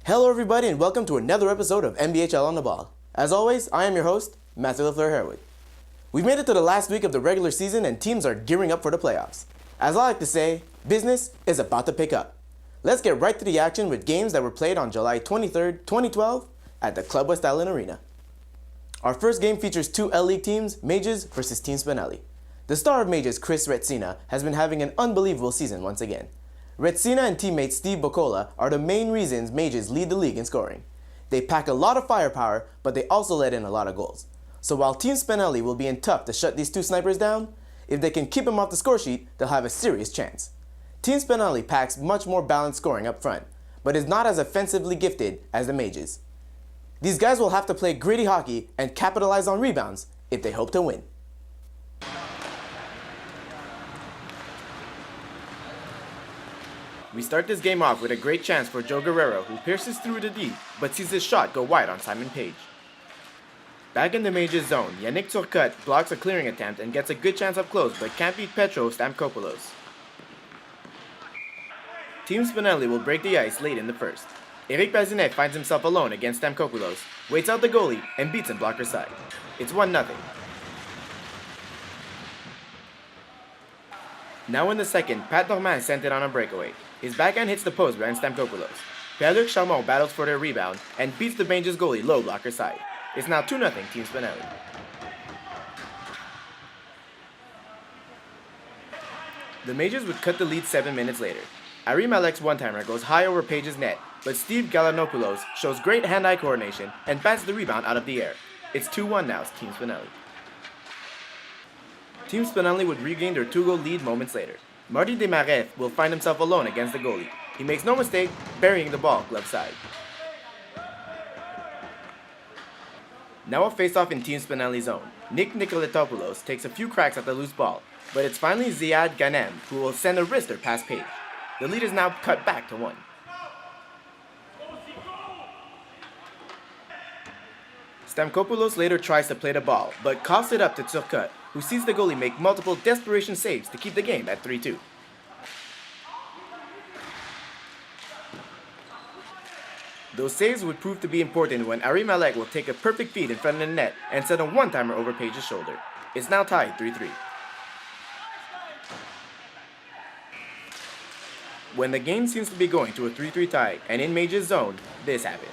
Hello everybody and welcome to another episode of MBHL on the Ball. As always, I am your host, Matthew LaFleur-Herwood. We've made it to the last week of the regular season and teams are gearing up for the playoffs. As I like to say, business is about to pick up. Let's get right to the action with games that were played on July 23rd, 2012 at the Club West Island Arena. Our first game features two L-League teams, Mages versus Team Spinelli. The star of Mages, Chris Retsina, has been having an unbelievable season once again. Retsina and teammate Steve Bocola are the main reasons Mages lead the league in scoring. They pack a lot of firepower, but they also let in a lot of goals. So while Team Spinelli will be in tough to shut these two snipers down, if they can keep them off the score sheet, they'll have a serious chance. Team Spinelli packs much more balanced scoring up front, but is not as offensively gifted as the Mages. These guys will have to play gritty hockey and capitalize on rebounds if they hope to win. We start this game off with a great chance for Joe Guerrero, who pierces through the D, but sees his shot go wide on Simon Page. Back in the Mages zone, Yannick Turcotte blocks a clearing attempt and gets a good chance up close, but can't beat Petro Stamkopoulos. Team Spinelli will break the ice late in the first. Eric Bazinet finds himself alone against Stamkopoulos, waits out the goalie, and beats him blocker side. It's 1-0. Now in the second, Pat Normand sent it on a breakaway. His backhand hits the post behind Stamkopoulos. Pierre-Luc Charmont battles for their rebound and beats the Mages goalie low blocker side. It's now 2-0 Team Spinelli. The Mages would cut the lead 7 minutes later. Ari Malek's one-timer goes high over Page's net, but Steve Galanopoulos shows great hand-eye coordination and bats the rebound out of the air. It's 2-1 now Team Spinelli. Team Spinelli would regain their 2-goal lead moments later. Marty Desmarais will find himself alone against the goalie. He makes no mistake, burying the ball glove side. Now a face-off in Team Spinelli's zone. Nick Nicoletopoulos takes a few cracks at the loose ball, but it's finally Ziad Ghanem who will send a wrister past Page. The lead is now cut back to 1. Stamkopoulos later tries to play the ball, but coughs it up to Turcotte, who sees the goalie make multiple desperation saves to keep the game at 3-2. Those saves would prove to be important when Ari Malek will take a perfect feed in front of the net and send a one-timer over Page's shoulder. It's now tied 3-3. When the game seems to be going to a 3-3 tie, and in Mage's zone, this happens.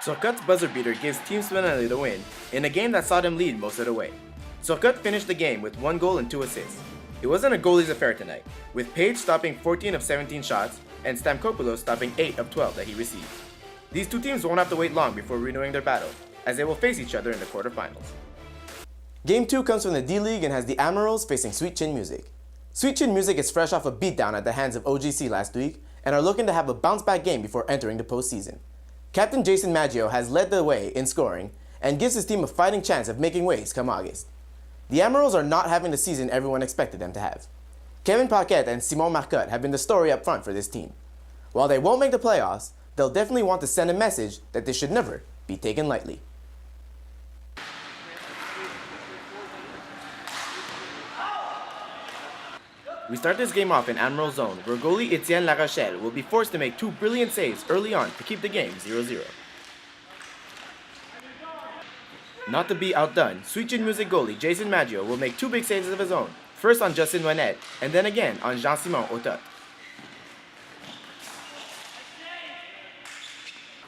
Turcotte's buzzer beater gives Team Spinelli the win in a game that saw them lead most of the way. Turcotte finished the game with 1 goal and 2 assists. It wasn't a goalie's affair tonight, with Page stopping 14 of 17 shots and Stamkopoulos stopping 8 of 12 that he received. These two teams won't have to wait long before renewing their battle, as they will face each other in the quarterfinals. Game 2 comes from the D-League and has the Admirals facing Sweet Chin Music. Sweet Chin Music is fresh off a beatdown at the hands of OGC last week and are looking to have a bounce-back game before entering the postseason. Captain Jason Maggio has led the way in scoring and gives his team a fighting chance of making waves come August. The Admirals are not having the season everyone expected them to have. Kevin Paquette and Simon Marcotte have been the story up front for this team. While they won't make the playoffs, they'll definitely want to send a message that they should never be taken lightly. We start this game off in Admiral zone, where goalie Etienne Larochelle will be forced to make 2 brilliant saves early on to keep the game 0-0. Not to be outdone, Sweet Chin Music goalie Jason Maggio will make 2 big saves of his own, first on Justin Wannette, and then again on Jean-Simon Otot.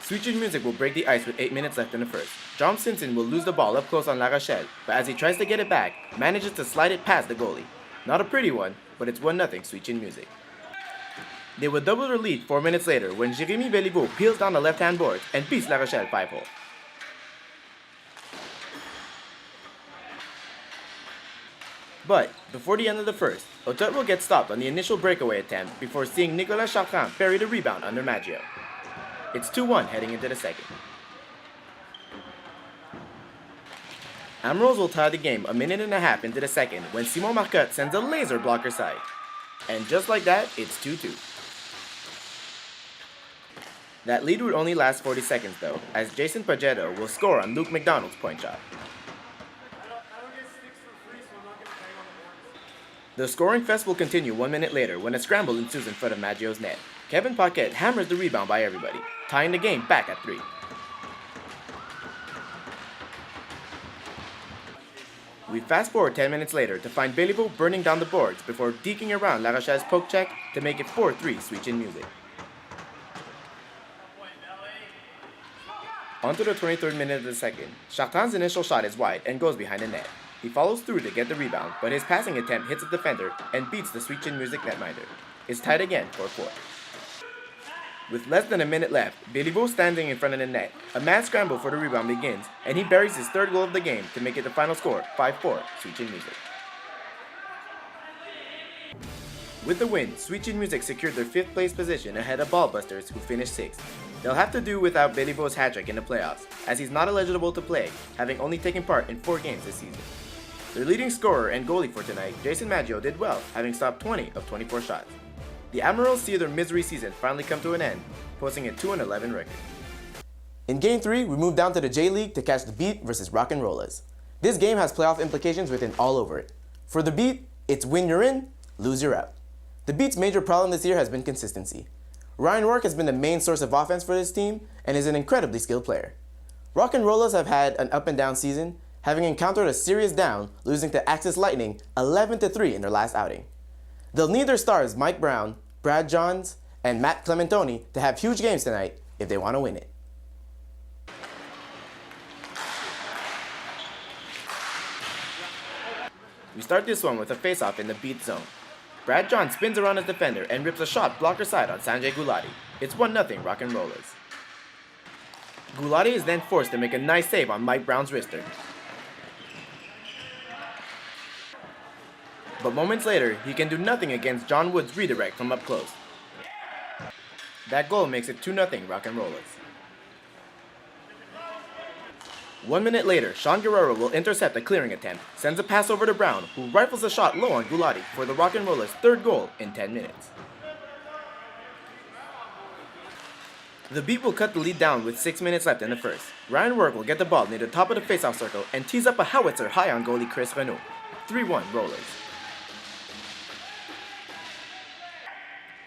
Sweet Chin Music will break the ice with 8 minutes left in the first. John Simpson will lose the ball up close on Larochelle, but as he tries to get it back, manages to slide it past the goalie. Not a pretty one, but it's 1-0 Sweet Chin Music. They would double their lead 4 minutes later when Jérémy Béliveau peels down the left-hand boards and beats Larochelle 5-hole. But, before the end of the first, Otot will get stopped on the initial breakaway attempt before seeing Nicolas Chartrand bury the rebound under Maggio. It's 2-1 heading into the second. Admirals will tie the game a minute and a half into the second when Simon Marcotte sends a laser blocker side. And just like that, it's 2-2. That lead would only last 40 seconds though, as Jason Pagetto will score on Luke McDonald's point shot. The scoring fest will continue 1 minute later when a scramble ensues in front of Maggio's net. Kevin Paquette hammers the rebound by everybody, tying the game back at 3. We fast forward 10 minutes later to find Béliveau burning down the boards before deking around La Rochelle's poke check to make it 4-3 switch-in music. On to the 23rd minute of the second. Chartrand's initial shot is wide and goes behind the net. He follows through to get the rebound, but his passing attempt hits a defender and beats the switch-in music netminder. It's tied again for 4. With less than a minute left, Béliveau standing in front of the net. A mad scramble for the rebound begins, and he buries his 3rd goal of the game to make it the final score 5-4, switch-in music. With the win, switch-in music secured their 5th place position ahead of Ballbusters, who finished 6th. They'll have to do without Béliveau's hat-trick in the playoffs, as he's not eligible to play, having only taken part in 4 games this season. Their leading scorer and goalie for tonight, Jason Maggio, did well, having stopped 20 of 24 shots. The Admirals see their misery season finally come to an end, posting a 2-11 record. In Game 3, we move down to the J-League to catch the Beat versus Rock and Rollers. This game has playoff implications written all over it. For the Beat, it's win you're in, lose you're out. The Beat's major problem this year has been consistency. Ryan Rourke has been the main source of offense for this team and is an incredibly skilled player. Rock and Rollers have had an up and down season, having encountered a serious down, losing to Axis Lightning 11-3 in their last outing. They'll need their stars Mike Brown, Brad Johns, and Matt Clementoni to have huge games tonight if they want to win it. We start this one with a face-off in the Beat zone. Brad Johns spins around his defender and rips a shot blocker side on Sanjay Gulati. It's 1-0 Rock and Rollers. Gulati is then forced to make a nice save on Mike Brown's wrister. But moments later, he can do nothing against John Wood's redirect from up close. That goal makes it 2-0 Rock and Rollers. 1 minute later, Sean Guerrero will intercept a clearing attempt, sends a pass over to Brown, who rifles a shot low on Gulati for the Rock and Rollers' 3rd goal in 10 minutes. The Beat will cut the lead down with 6 minutes left in the first. Ryan Rourke will get the ball near the top of the faceoff circle and tees up a howitzer high on goalie Chris Renaud. 3-1 Rollers.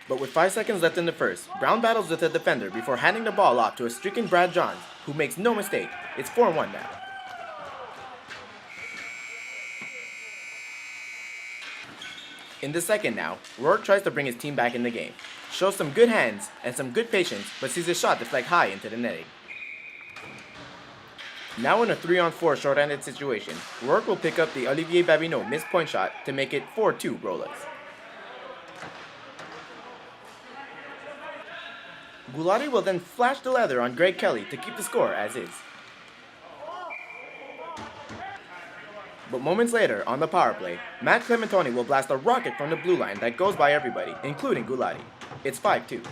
But with 5 seconds left in the first, Brown battles with the defender before handing the ball off to a stricken Brad Johns, who makes no mistake. It's 4-1 now. In the second now, Rourke tries to bring his team back in the game. Shows some good hands and some good patience, but sees his shot deflect high into the netting. Now in a 3-on-4 short-handed situation, Rourke will pick up the Olivier Babineau missed point shot to make it 4-2 Rollers. Gulati will then flash the leather on Greg Kelly to keep the score as is. But moments later, on the power play, Matt Clementoni will blast a rocket from the blue line that goes by everybody, including Gulati. It's 5-2.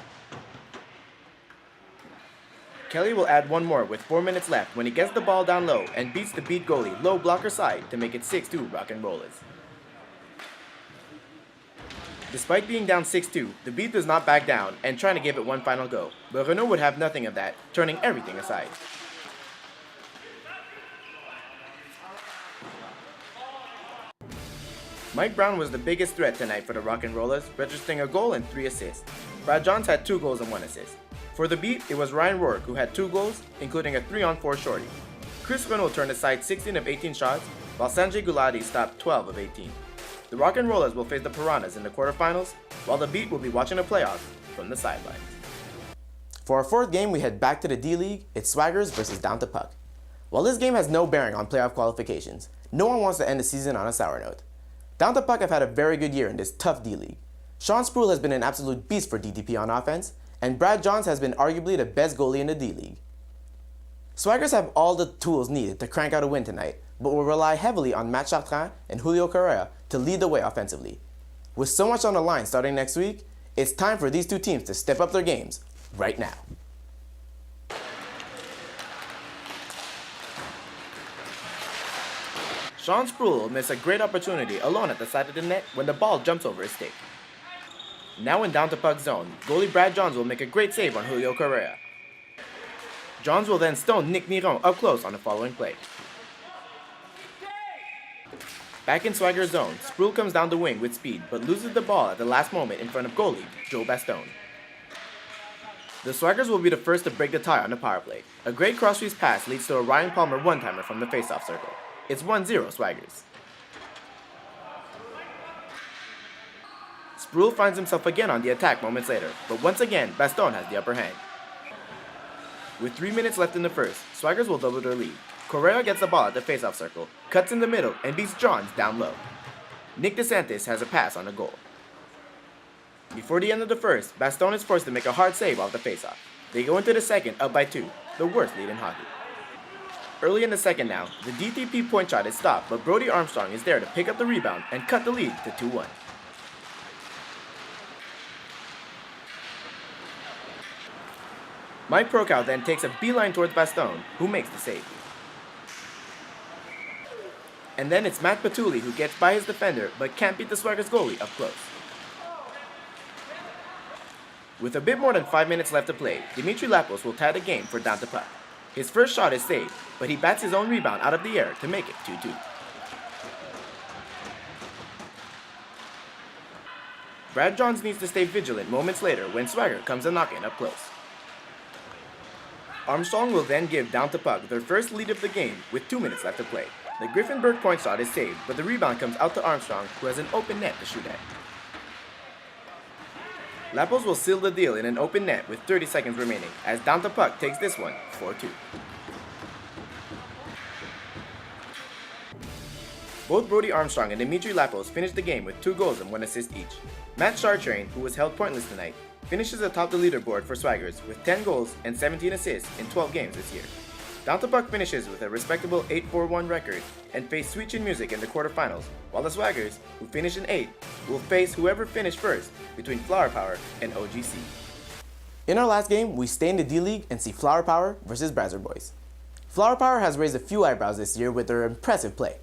Kelly will add one more with 4 minutes left when he gets the ball down low and beats the Beat goalie low blocker side to make it 6-2 Rock and Rollers. Despite being down 6-2, the Beat does not back down and trying to give it one final go, but Renaud would have nothing of that, turning everything aside. Mike Brown was the biggest threat tonight for the Rock and Rollers, registering a goal and 3 assists. Brad Johns had 2 goals and 1 assist. For the Beat, it was Ryan Rourke who had 2 goals, including a 3-on-4 shorty. Chris Renaud turned aside 16 of 18 shots, while Sanjay Gulati stopped 12 of 18. The Rock and Rollers will face the Piranhas in the quarterfinals, while the Beat will be watching the playoffs from the sidelines. For our 4th game, we head back to the D-League. It's Swaggers versus Down to Puck. While this game has no bearing on playoff qualifications, no one wants to end the season on a sour note. Down to Puck have had a very good year in this tough D-League. Sean Sproul has been an absolute beast for DTP on offense, and Brad Johns has been arguably the best goalie in the D-League. Swaggers have all the tools needed to crank out a win tonight, but will rely heavily on Matt Chartrand and Julio Correa to lead the way offensively. With so much on the line starting next week, it's time for these two teams to step up their games right now. Sean Sproul will miss a great opportunity alone at the side of the net when the ball jumps over his stick. Now in Down to Puck zone, goalie Brad Johns will make a great save on Julio Correa. Johns will then stone Nick Niron up close on the following play. Back in Swagger's zone, Spruill comes down the wing with speed but loses the ball at the last moment in front of goalie Joe Bastone. The Swaggers will be the first to break the tie on the power play. A great cross-crease pass leads to a Ryan Palmer one-timer from the face-off circle. It's 1-0 Swaggers. Spruill finds himself again on the attack moments later, but once again, Bastone has the upper hand. With 3 minutes left in the first, Swaggers will double their lead. Correa gets the ball at the face-off circle, cuts in the middle, and beats Johns down low. Nick DeSantis has a pass on the goal. Before the end of the first, Bastone is forced to make a hard save off the face-off. They go into the second up by 2, the worst lead in hockey. Early in the second now, the DTP point shot is stopped, but Brody Armstrong is there to pick up the rebound and cut the lead to 2-1. Mike Prokow then takes a beeline towards Bastone, who makes the save. And then it's Matt Patulli who gets by his defender but can't beat the Swaggers goalie up close. With a bit more than 5 minutes left to play, Dimitri Lapos will tie the game for down to puck. His first shot is saved, but he bats his own rebound out of the air to make it 2-2. Brad Johns needs to stay vigilant moments later when Swagger comes a knocking up close. Armstrong will then give down to puck their first lead of the game with 2 minutes left to play. The Griffin Burke point shot is saved, but the rebound comes out to Armstrong, who has an open net to shoot at. Lapos will seal the deal in an open net with 30 seconds remaining, as down to puck takes this one 4-2. Both Brody Armstrong and Dimitri Lapos finished the game with 2 goals and 1 assist each. Matt Chartrain, who was held pointless tonight, finishes atop the leaderboard for Swaggers with 10 goals and 17 assists in 12 games this year. Down to puck finishes with a respectable 8-4-1 record and face Sweet Chin Music in the quarterfinals, while the Swaggers, who finish in 8th, will face whoever finished first between Flower Power and OGC. In our last game, we stay in the D-League and see Flower Power versus Brazzers Boys. Flower Power has raised a few eyebrows this year with their impressive play.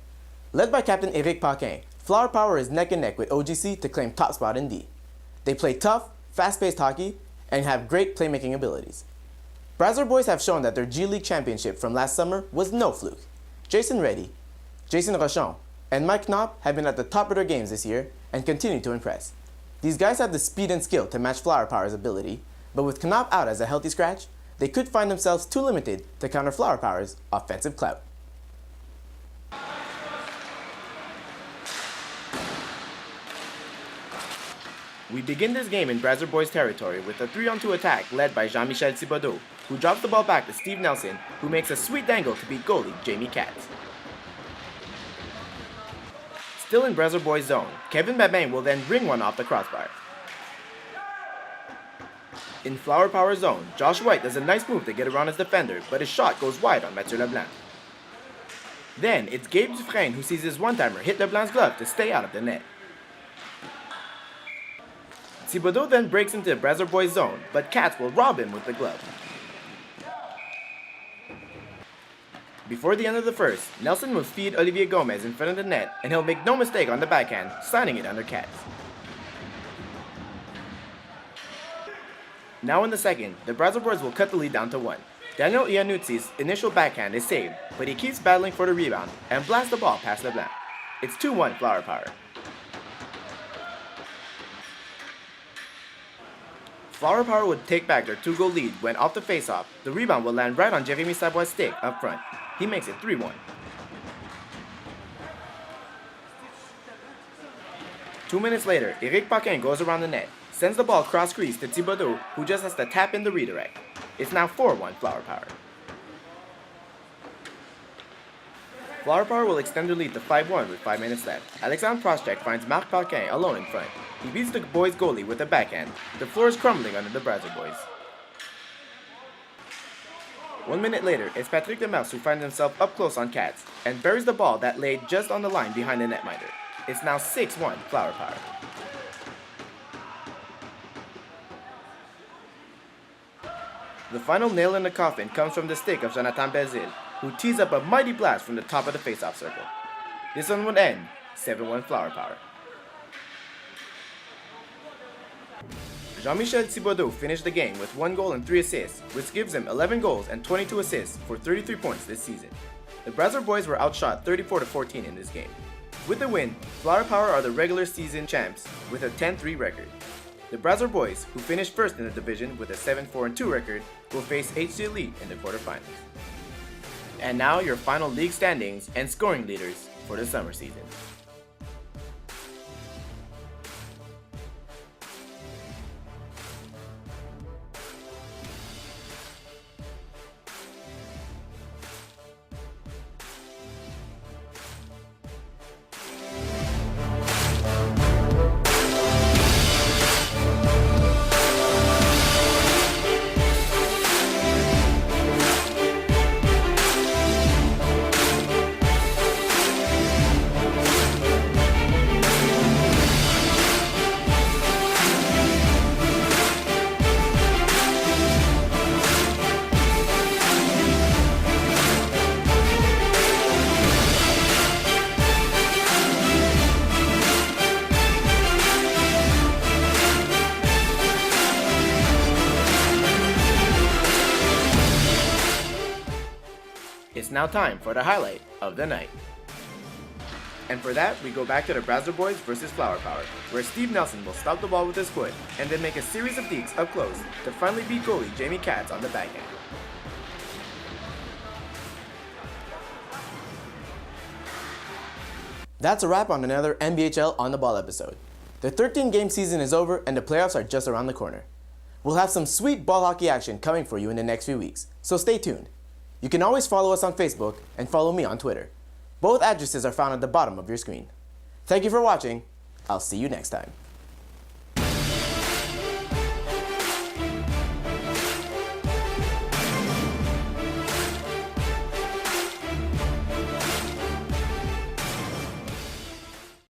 Led by Captain Eric Paquin, Flower Power is neck and neck with OGC to claim top spot in D. They play tough, fast-paced hockey and have great playmaking abilities. Brazzers Boys have shown that their G-League championship from last summer was no fluke. Jason Reddy, Jason Rochon, and Mike Knopp have been at the top of their games this year and continue to impress. These guys have the speed and skill to match Flower Power's ability, but with Knopp out as a healthy scratch, they could find themselves too limited to counter Flower Power's offensive clout. We begin this game in Brazzers Boys territory with a 3-on-2 attack led by Jean-Michel Thibodeau, who drops the ball back to Steve Nelson, who makes a sweet dangle to beat goalie Jamie Katz. Still in Brazzers Boys zone, Kevin Babin will then ring one off the crossbar. In Flower Power zone, Josh White does a nice move to get around his defender, but his shot goes wide on Mathieu Leblanc. Then it's Gabe Dufresne who sees his one-timer hit Leblanc's glove to stay out of the net. Thibodeau then breaks into the Brazzers Boys zone, but Katz will rob him with the glove. Before the end of the first, Nelson will feed Olivier Gomez in front of the net, and he'll make no mistake on the backhand, signing it under Katz. Now in the second, the Brazzers Boys will cut the lead down to 1. Daniel Iannuzzi's initial backhand is saved, but he keeps battling for the rebound and blasts the ball past Leblanc. It's 2-1 Flower Power. Flower Power would take back their 2-goal lead when off the face-off, the rebound will land right on Jeremy Savoy's stick up front. He makes it 3-1. 2 minutes later, Eric Paquin goes around the net, sends the ball cross-crease to Thibodeau, who just has to tap in the redirect. It's now 4-1 Flower Power. Flower Power will extend their lead to 5-1 with 5 minutes left. Alexandre Proschek finds Marc Paquin alone in front. He beats the boys' goalie with a backhand. The floor is crumbling under the Brazzers Boys. 1 minute later, it's Patrick Demers who finds himself up close on Katz and buries the ball that laid just on the line behind the netminder. It's now 6-1 Flower Power. The final nail in the coffin comes from the stick of Jonathan Belzile, who tees up a mighty blast from the top of the face-off circle. This one would end 7-1 Flower Power. Jean-Michel Thibodeau finished the game with 1 goal and 3 assists, which gives him 11 goals and 22 assists for 33 points this season. The Brazzers Boys were outshot 34-14 in this game. With the win, Flower Power are the regular season champs with a 10-3 record. The Brazzers boys, who finished first in the division with a 7-4-2 record, will face HC Elite in the quarterfinals. And now your final league standings and scoring leaders for the summer season. It's now time for the highlight of the night. And for that, we go back to the Brazzers boys versus Flower Power, where Steve Nelson will stop the ball with his foot and then make a series of dekes up close to finally beat goalie Jamie Katz on the backhand. That's a wrap on another MBHL On The Ball episode. The 13-game season is over and the playoffs are just around the corner. We'll have some sweet ball hockey action coming for you in the next few weeks, so stay tuned. You can always follow us on Facebook and follow me on Twitter. Both addresses are found at the bottom of your screen. Thank you for watching. I'll see you next time.